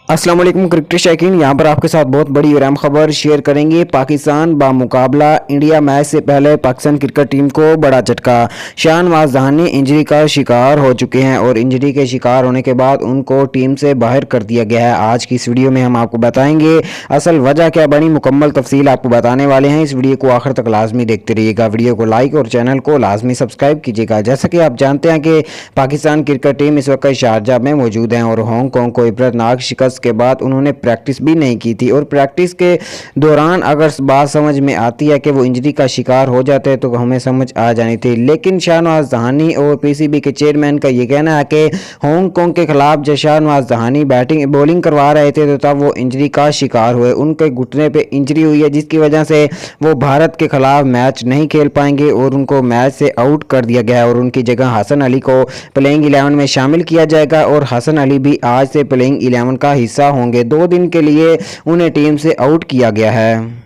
अस्सलाम वालेकुम क्रिकेट शौकीन, यहाँ पर आपके साथ बहुत बड़ी और अहम खबर शेयर करेंगे। पाकिस्तान बामुकाबला इंडिया मैच से पहले पाकिस्तान क्रिकेट टीम को बड़ा झटका। शाहनवाज जहानी इंजरी का शिकार हो चुके हैं और इंजरी के शिकार होने के बाद उनको टीम से बाहर कर दिया गया है। आज की इस वीडियो में हम आपको बताएंगे असल वजह क्या बनी, मुकम्मल तफसील आपको बताने वाले हैं। इस वीडियो को आखिर तक लाजमी देखते रहिएगा। वीडियो को लाइक और चैनल को लाजमी सब्सक्राइब कीजिएगा। जैसा कि आप जानते हैं कि पाकिस्तान क्रिकेट टीम इस वक्त शारजाह में मौजूद है और हांगकॉन्ग को इबरतनाक शिकस्त के बाद उन्होंने प्रैक्टिस भी नहीं की थी और प्रैक्टिस के दौरान अगर बात समझ में आती है कि वो इंजरी का शिकार हो जाते हैं तो हमें समझ आ जानी थी। लेकिन शाहनवाज जहानी और पीसीबी के चेयरमैन का ये कहना है कि हांगकॉन्ग के खिलाफ जब शाहनवाज जहानी बॉलिंग करवा रहे थे तो तब वो इंजरी का शिकार हुए। उनके घुटने पे इंजरी हुई है जिसकी वजह से वो भारत के खिलाफ मैच नहीं खेल पाएंगे और उनको मैच से आउट कर दिया गया है और उनकी जगह हसन अली को प्लेइंग 11 में शामिल किया जाएगा और हसन अली भी आज से प्लेइंग 11 का हिस्सा होंगे। 2 दिन के लिए उन्हें टीम से आउट किया गया है।